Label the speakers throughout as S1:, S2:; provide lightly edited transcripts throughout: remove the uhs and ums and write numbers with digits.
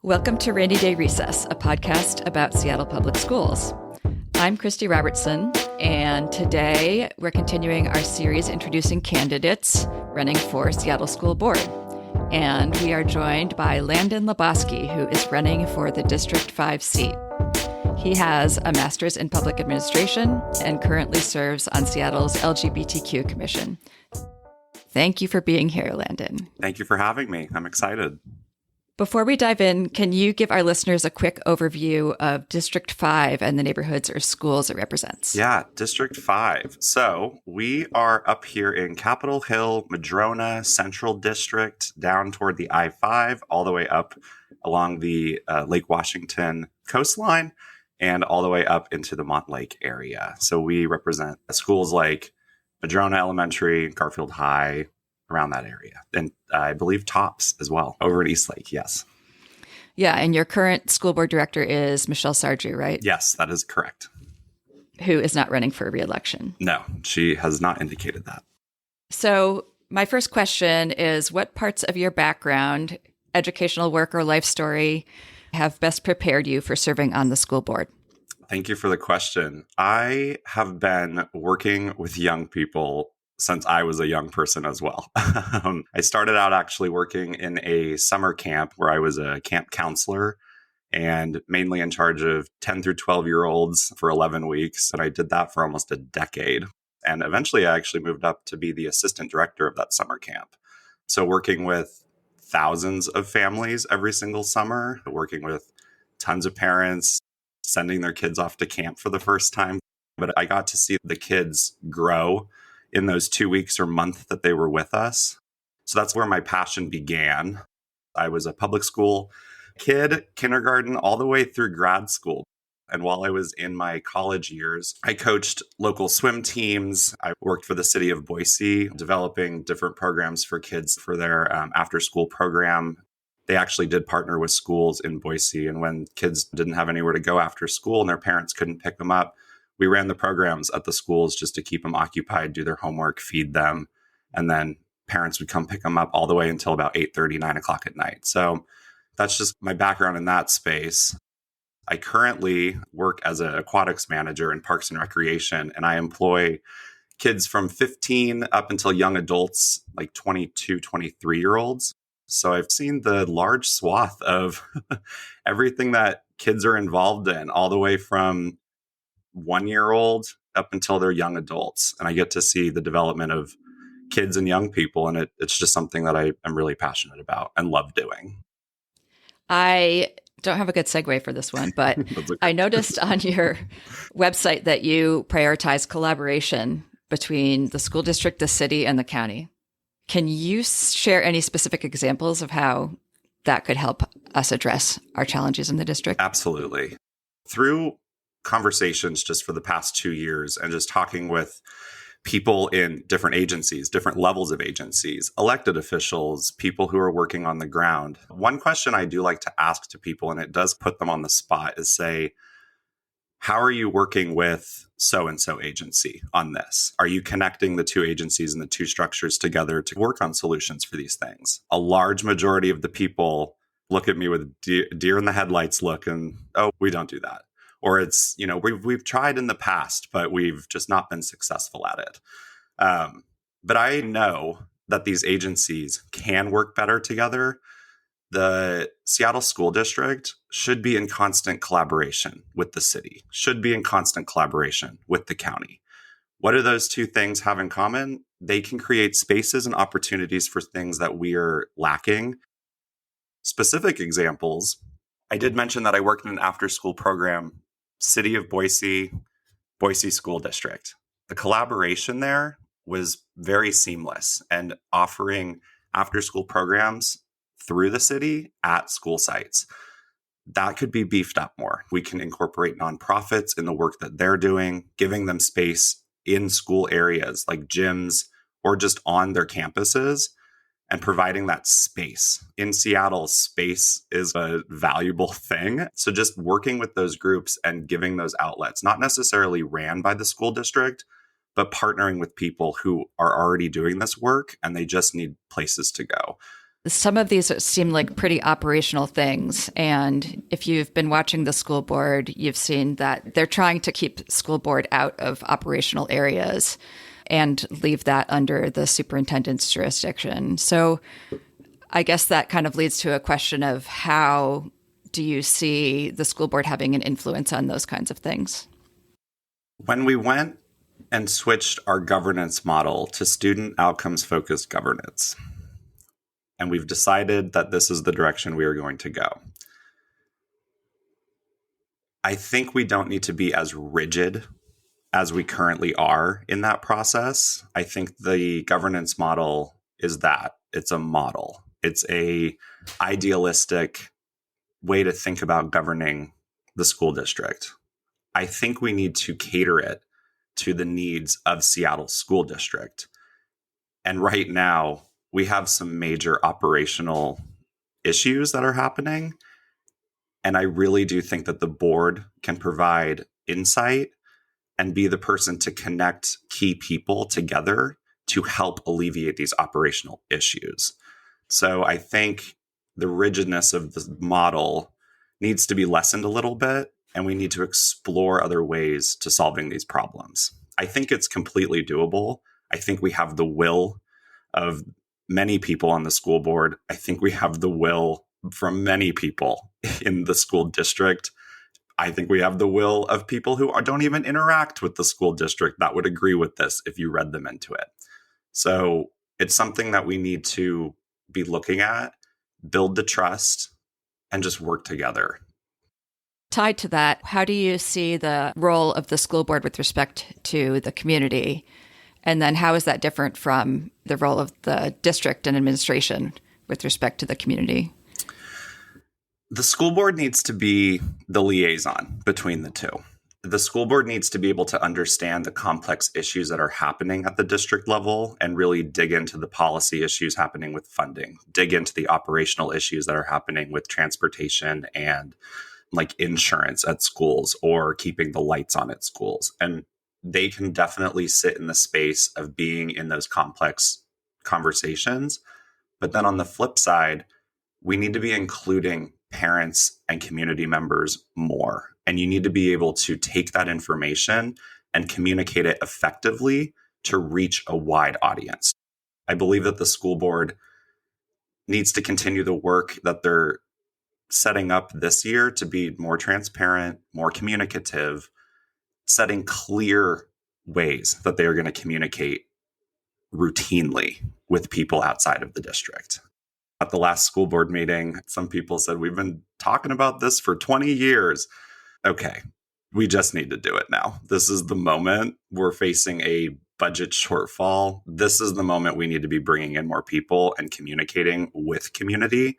S1: Welcome to Rainy Day Recess, a podcast about Seattle Public Schools. I'm Christy Robertson, and today we're continuing our series introducing candidates running for Seattle School Board. And we are joined by Landon Labosky, who is running for the District 5 seat. He has a master's in public administration and currently serves on Seattle's LGBTQ Commission. Thank you for being here, Landon.
S2: Thank you for having me. I'm excited.
S1: Before we dive in, can you give our listeners a quick overview of District 5 and the neighborhoods or schools it represents?
S2: Yeah, District 5. So we are up here in Capitol Hill, Madrona, Central District, down toward the I-5, all the way up along the Lake Washington coastline, and all the way up into the Montlake area. So we represent schools like Madrona Elementary, Garfield High, around that area. And I believe Tops as well, over at Eastlake, yes.
S1: Yeah, and your current school board director is Michelle Sarju, right?
S2: Yes, that is correct.
S1: Who is not running for re-election.
S2: No, she has not indicated that.
S1: So my first question is, what parts of your background, educational work or life story, have best prepared you for serving on the school board?
S2: Thank you for the question. I have been working with young people since I was a young person as well. I started out actually working in a summer camp where I was a camp counselor and mainly in charge of 10 through 12-year-olds for 11 weeks. And I did that for almost a decade. And eventually I actually moved up to be the assistant director of that summer camp. So working with thousands of families every single summer, working with tons of parents, sending their kids off to camp for the first time. But I got to see the kids grow in those 2 weeks or month that they were with us. So that's where my passion began. I was a public school kid, kindergarten, all the way through grad school. And while I was in my college years, I coached local swim teams. I worked for the city of Boise, developing different programs for kids for their after-school program. They actually did partner with schools in Boise. And when kids didn't have anywhere to go after school and their parents couldn't pick them up, we ran the programs at the schools just to keep them occupied, do their homework, feed them. And then parents would come pick them up all the way until about 8:30, 9 o'clock at night. So that's just my background in that space. I currently work as an aquatics manager in Parks and Recreation, and I employ kids from 15 up until young adults, like 22, 23-year-olds. So I've seen the large swath of everything that kids are involved in, all the way from 1-year-old up until they're young adults. And I get to see the development of kids and young people. And it's just something that I am really passionate about and love doing.
S1: I don't have a good segue for this one, but okay. I noticed on your website that you prioritize collaboration between the school district, the city, and the county. Can you share any specific examples of how that could help us address our challenges in the district?
S2: Absolutely. Through conversations just for the past 2 years and just talking with people in different agencies, different levels of agencies, elected officials, people who are working on the ground. One question I do like to ask to people, and it does put them on the spot, is say, how are you working with so-and-so agency on this? Are you connecting the two agencies and the two structures together to work on solutions for these things? A large majority of the people look at me with deer in the headlights look and, oh, we don't do that. Or it's, we've tried in the past, but we've just not been successful at it. But I know that these agencies can work better together. The Seattle School District should be in constant collaboration with the city, should be in constant collaboration with the county. What do those two things have in common? They can create spaces and opportunities for things that we are lacking. Specific examples, I did mention that I worked in an after-school program, City of Boise, Boise School District. The collaboration there was very seamless and offering after-school programs through the city at school sites. That could be beefed up more. We can incorporate nonprofits in the work that they're doing, giving them space in school areas like gyms or just on their campuses, and providing that space. In Seattle, space is a valuable thing. So just working with those groups and giving those outlets, not necessarily ran by the school district, but partnering with people who are already doing this work and they just need places to go.
S1: Some of these seem like pretty operational things. And if you've been watching the school board, you've seen that they're trying to keep school board out of operational areas and leave that under the superintendent's jurisdiction. So I guess that kind of leads to a question of how do you see the school board having an influence on those kinds of things?
S2: When we went and switched our governance model to student outcomes focused governance, and we've decided that this is the direction we are going to go, I think we don't need to be as rigid as we currently are in that process. I think the governance model is that it's a model. It's a idealistic way to think about governing the school district. I think we need to cater it to the needs of Seattle School District. And right now, we have some major operational issues that are happening. And I really do think that the board can provide insight and be the person to connect key people together to help alleviate these operational issues. So I think the rigidness of the model needs to be lessened a little bit, and we need to explore other ways to solving these problems. I think it's completely doable. I think we have the will of many people on the school board. I think we have the will from many people in the school district. I think we have the will of people who don't even interact with the school district that would agree with this if you read them into it. So it's something that we need to be looking at, build the trust, and just work together.
S1: Tied to that, how do you see the role of the school board with respect to the community? And then how is that different from the role of the district and administration with respect to the community?
S2: The school board needs to be the liaison between the two. The school board needs to be able to understand the complex issues that are happening at the district level and really dig into the policy issues happening with funding, dig into the operational issues that are happening with transportation and like insurance at schools or keeping the lights on at schools. And they can definitely sit in the space of being in those complex conversations. But then on the flip side, we need to be including parents and community members more. And you need to be able to take that information and communicate it effectively to reach a wide audience. I believe that the school board needs to continue the work that they're setting up this year to be more transparent, more communicative, setting clear ways that they are going to communicate routinely with people outside of the district. At the last school board meeting, some people said, we've been talking about this for 20 years. Okay, we just need to do it now. This is the moment. We're facing a budget shortfall. This is the moment we need to be bringing in more people and communicating with community.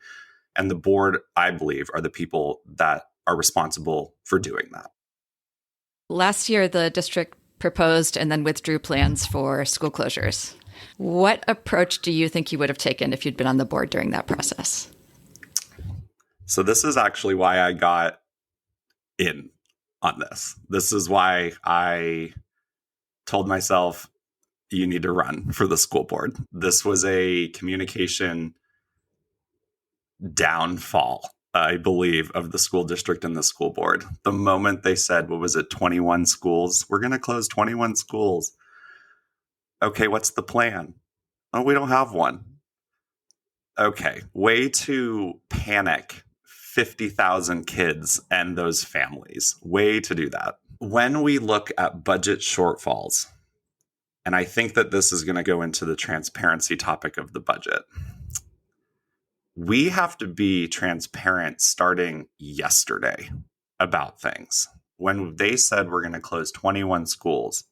S2: And the board, I believe, are the people that are responsible for doing that.
S1: Last year, the district proposed and then withdrew plans for school closures. What approach do you think you would have taken if you'd been on the board during that process?
S2: So this is actually why I got in on this. This is why I told myself, you need to run for the school board. This was a communication downfall, I believe, of the school district and the school board. The moment they said, 21 schools? We're going to close 21 schools. Okay, what's the plan? Oh, we don't have one. Okay, way to panic 50,000 kids and those families. Way to do that. When we look at budget shortfalls, and I think that this is going to go into the transparency topic of the budget, we have to be transparent starting yesterday about things. When they said we're going to close 21 schools,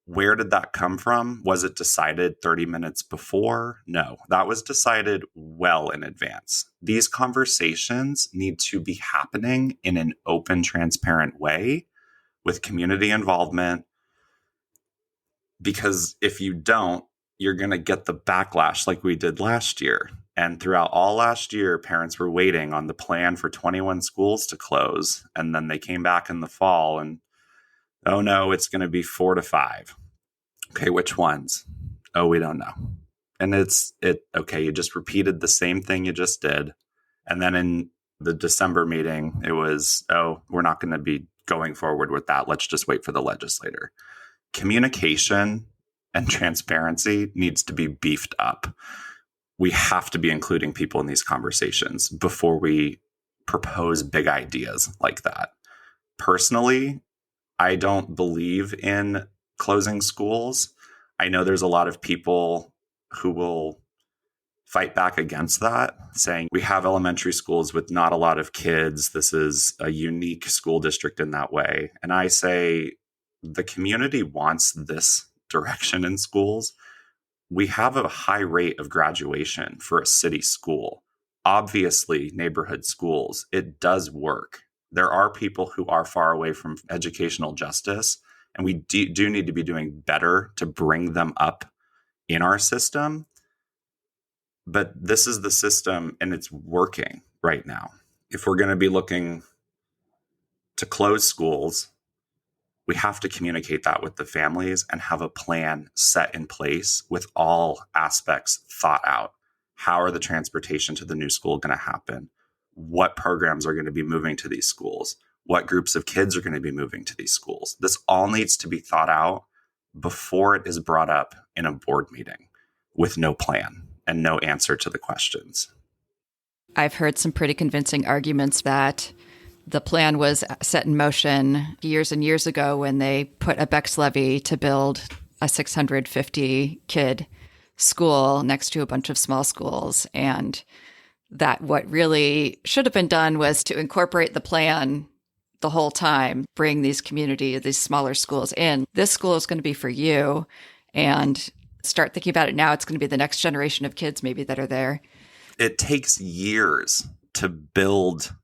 S2: where did that come from? Was it decided 30 minutes before? No, that was decided well in advance. These conversations need to be happening in an open, transparent way with community involvement, because if you don't, you're going to get the backlash like we did last year. And throughout all last year, parents were waiting on the plan for 21 schools to close. And then they came back in the fall and, oh no, it's going to be 4 to 5. Okay, which ones? Oh, we don't know. And okay, you just repeated the same thing you just did. And then in the December meeting, it was, oh, we're not going to be going forward with that. Let's just wait for the legislator. Communication and transparency needs to be beefed up. We have to be including people in these conversations before we propose big ideas like that. Personally, I don't believe in closing schools. I know there's a lot of people who will fight back against that, saying we have elementary schools with not a lot of kids. This is a unique school district in that way. And I say the community wants this direction in schools. We have a high rate of graduation for a city school. Obviously, neighborhood schools, it does work. There are people who are far away from educational justice, and we do need to be doing better to bring them up in our system. But this is the system, and it's working right now. If we're going to be looking to close schools, we have to communicate that with the families and have a plan set in place with all aspects thought out. How are the transportation to the new school going to happen? What programs are going to be moving to these schools? What groups of kids are going to be moving to these schools? This all needs to be thought out before it is brought up in a board meeting with no plan and no answer to the questions.
S1: I've heard some pretty convincing arguments that the plan was set in motion years and years ago when they put a Bex levy to build a 650 kid school next to a bunch of small schools. And that what really should have been done was to incorporate the plan the whole time, bring these smaller schools in. This school is going to be for you, and start thinking about it now. It's going to be the next generation of kids maybe that are there.
S2: It takes years to build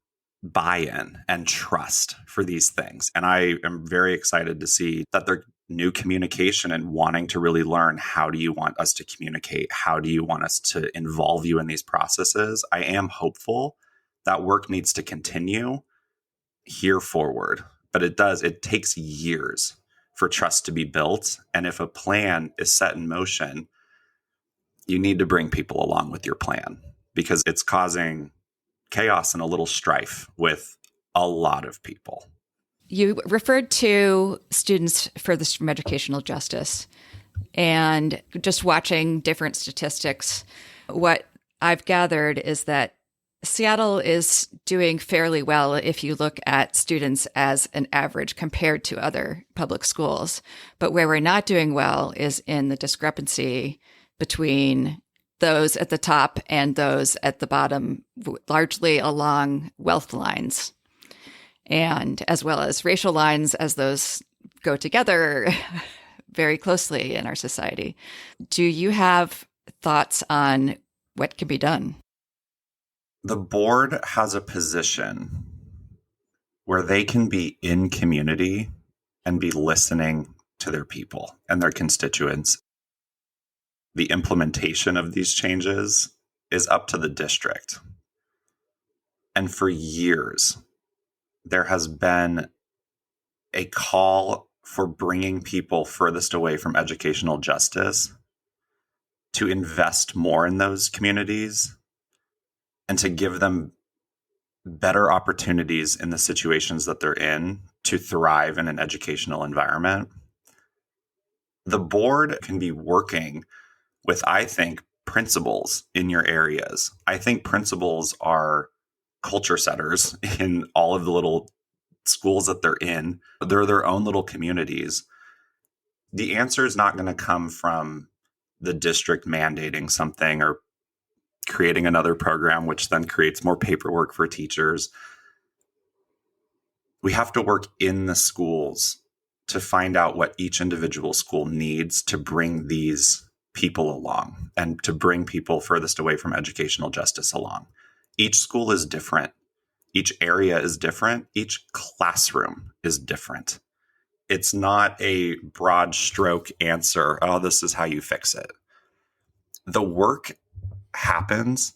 S2: buy-in and trust for these things. And I am very excited to see that their new communication and wanting to really learn, how do you want us to communicate? How do you want us to involve you in these processes? I am hopeful that work needs to continue here forward, but it takes years for trust to be built. And if a plan is set in motion, you need to bring people along with your plan, because it's causing chaos and a little strife with a lot of people.
S1: You referred to Students Furthest from Educational Justice, and just watching different statistics, what I've gathered is that Seattle is doing fairly well if you look at students as an average compared to other public schools. But where we're not doing well is in the discrepancy between those at the top and those at the bottom, largely along wealth lines, and as well as racial lines, as those go together very closely in our society. Do you have thoughts on what can be done?
S2: The board has a position where they can be in community and be listening to their people and their constituents. The implementation of these changes is up to the district. And for years, there has been a call for bringing people furthest away from educational justice to invest more in those communities and to give them better opportunities in the situations that they're in to thrive in an educational environment. The board can be working with, I think, principals in your areas. I think principals are culture setters in all of the little schools that they're in. They're their own little communities. The answer is not going to come from the district mandating something or creating another program, which then creates more paperwork for teachers. We have to work in the schools to find out what each individual school needs to bring these people along and to bring people furthest away from educational justice along. Each school is different. Each area is different. Each classroom is different. It's not a broad stroke answer, oh, this is how you fix it. The work happens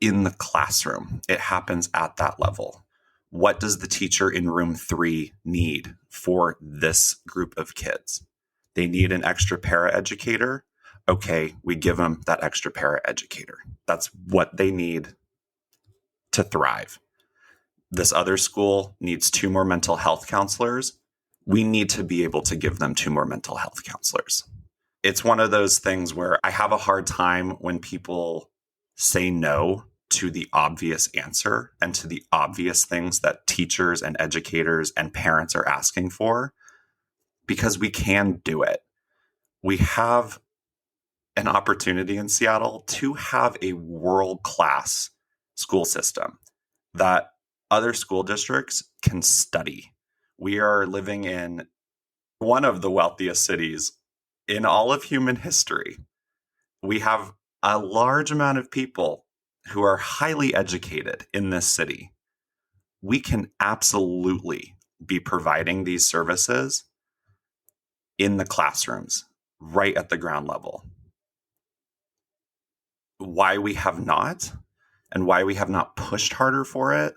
S2: in the classroom. It happens at that level. What does the teacher in room 3 need for this group of kids? They need an extra paraeducator. Okay, we give them that extra paraeducator. That's what they need to thrive. This other school needs 2 more mental health counselors. We need to be able to give them 2 more mental health counselors. It's one of those things where I have a hard time when people say no to the obvious answer and to the obvious things that teachers and educators and parents are asking for, because we can do it. We have an opportunity in Seattle to have a world-class school system that other school districts can study. We are living in one of the wealthiest cities in all of human history. We have a large amount of people who are highly educated in this city. We can absolutely be providing these services in the classrooms, right at the ground level. Why we have not, and why we have not pushed harder for it,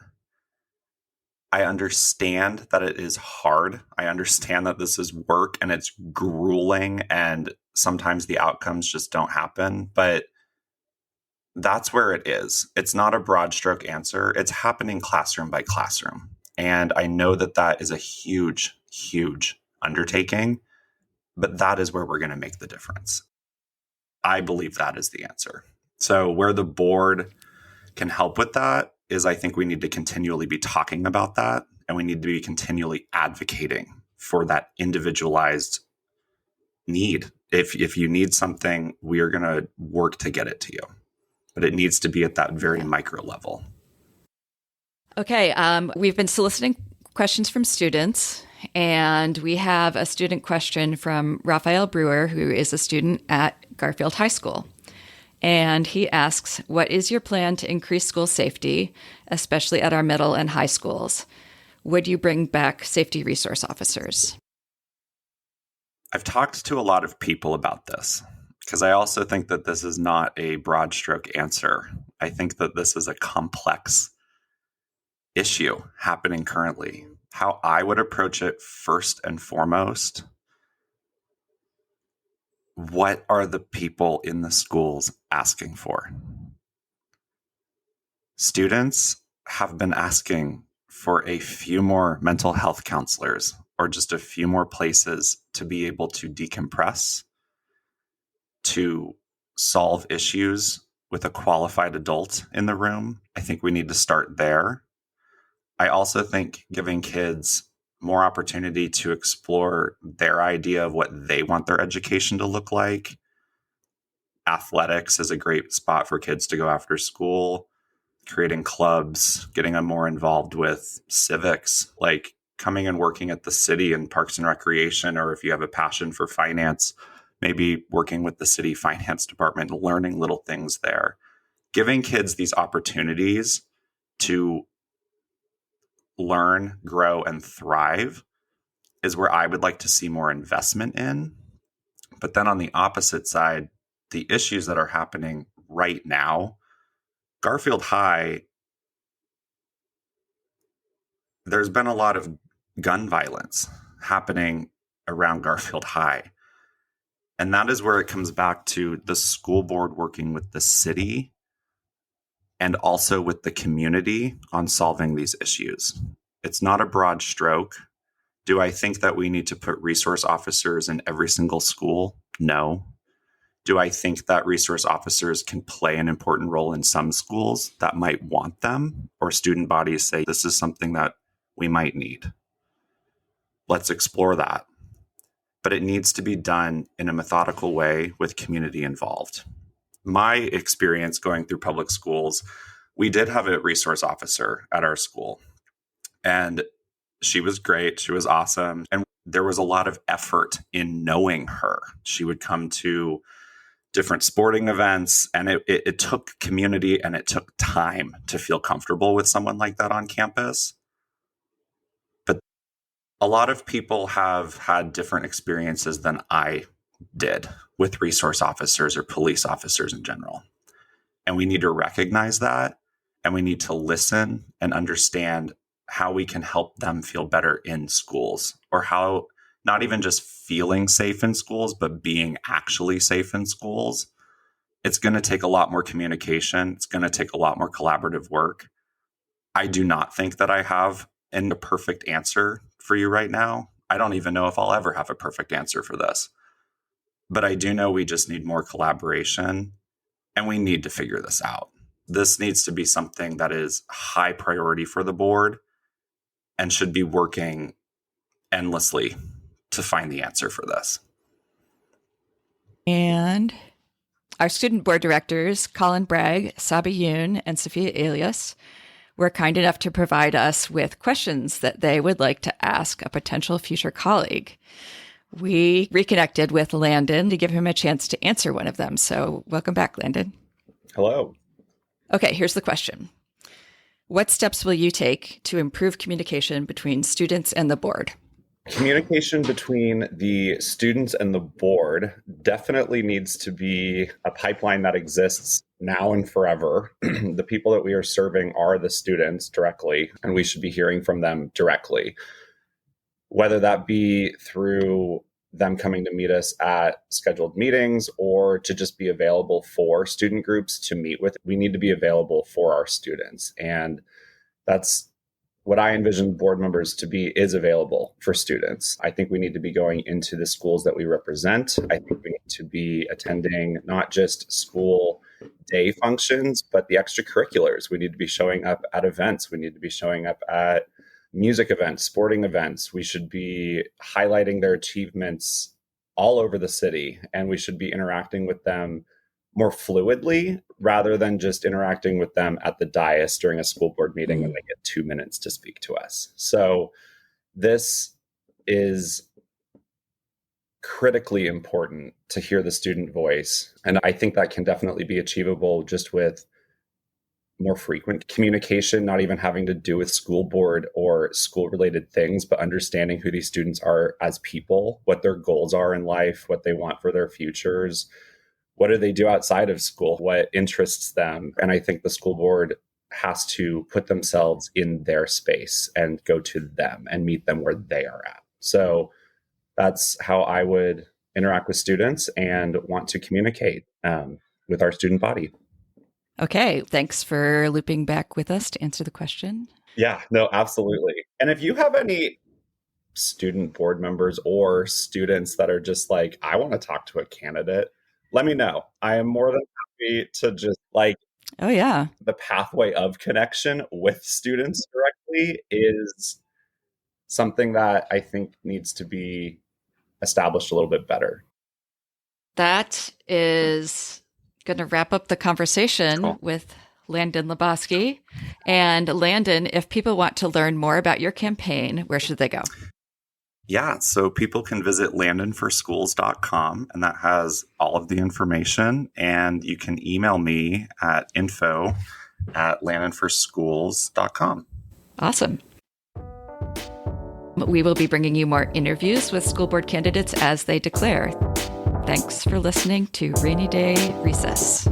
S2: I understand that it is hard. I understand that this is work and it's grueling and sometimes the outcomes just don't happen, but that's where it is. It's not a broad stroke answer. It's happening classroom by classroom. And I know that that is a huge, huge undertaking, but that is where we're going to make the difference. I believe that is the answer. So where the board can help with that is I think we need to continually be talking about that, and we need to be continually advocating for that individualized need. If you need something, we are going to work to get it to you, but it needs to be at that very micro level.
S1: Okay, we've been soliciting questions from students, and we have a student question from Rafael Brewer, who is a student at Garfield High School. And he asks, what is your plan to increase school safety, especially at our middle and high schools? Would you bring back safety resource officers?
S2: I've talked to a lot of people about this because I also think that this is not a broad stroke answer. I think that this is a complex issue happening currently. How I would approach it first and foremost, what are the people in the schools asking for? Students have been asking for a few more mental health counselors or just a few more places to be able to decompress, to solve issues with a qualified adult in the room. I think we need to start there. I also think giving kids more opportunity to explore their idea of what they want their education to look like. Athletics is a great spot for kids to go after school, creating clubs, getting them more involved with civics, like coming and working at the city and Parks and Recreation, or if you have a passion for finance, maybe working with the city finance department, learning little things there. Giving kids these opportunities to learn, grow, and thrive is where I would like to see more investment in. But then on the opposite side, the issues that are happening right now, Garfield High, there's been a lot of gun violence happening around Garfield High. And that is where it comes back to the school board working with the city and also with the community on solving these issues. It's not a broad stroke. Do I think that we need to put resource officers in every single school? No. Do I think that resource officers can play an important role in some schools that might want them, or student bodies say this is something that we might need? Let's explore that. But it needs to be done in a methodical way with community involved. My experience going through public schools, we did have a resource officer at our school, and she was great. She was awesome. And there was a lot of effort in knowing her. She would come to different sporting events, and it took community and it took time to feel comfortable with someone like that on campus. But a lot of people have had different experiences than I did with resource officers or police officers in general. And we need to recognize that, and we need to listen and understand how we can help them feel better in schools, or how not even just feeling safe in schools, but being actually safe in schools, it's going to take a lot more communication. It's going to take a lot more collaborative work. I do not think that I have a perfect answer for you right now. I don't even know if I'll ever have a perfect answer for this. But I do know we just need more collaboration, and we need to figure this out. This needs to be something that is high priority for the board and should be working endlessly to find the answer for this.
S1: And our student board directors, Colin, Bragg, Sabi Yoon, and Safiya Ilyas, were kind enough to provide us with questions that they would like to ask a potential future colleague. We reconnected with Landon to give him a chance to answer one of them. So welcome back, Landon.
S3: Hello.
S1: Okay, here's the question. What steps will you take to improve communication between students and the board?
S3: Communication between the students and the board definitely needs to be a pipeline that exists now and forever. The people that we are serving are the students directly, and we should be hearing from them directly. Whether that be through them coming to meet us at scheduled meetings or to just be available for student groups to meet with, we need to be available for our students. And that's what I envision board members to be, is available for students. I think we need to be going into the schools that we represent. I think we need to be attending not just school day functions, but the extracurriculars. We need to be showing up at events. We need to be showing up at music events, sporting events. We should be highlighting their achievements all over the city, and we should be interacting with them more fluidly rather than just interacting with them at the dais during a school board meeting when they get 2 minutes to speak to us. So this is critically important to hear the student voice. And I think that can definitely be achievable just with more frequent communication, not even having to do with school board or school related things, but understanding who these students are as people, what their goals are in life, what they want for their futures. What do they do outside of school? What interests them? And I think the school board has to put themselves in their space and go to them and meet them where they are at. So that's how I would interact with students and want to communicate with our student body.
S1: Okay, thanks for looping back with us to answer the question.
S3: Yeah, no, absolutely. And if you have any student board members or students that are just like, I want to talk to a candidate, let me know. I am more than happy to just
S1: oh yeah,
S3: the pathway of connection with students directly is something that I think needs to be established a little bit better.
S1: That is going to wrap up the conversation with Landon Labosky. And Landon, if people want to learn more about your campaign, where should they go?
S2: Yeah, so people can visit landonforschools.com, and that has all of the information. And you can email me at info@landonforschools.com.
S1: Awesome. We will be bringing you more interviews with school board candidates as they declare. Thanks for listening to Rainy Day Recess.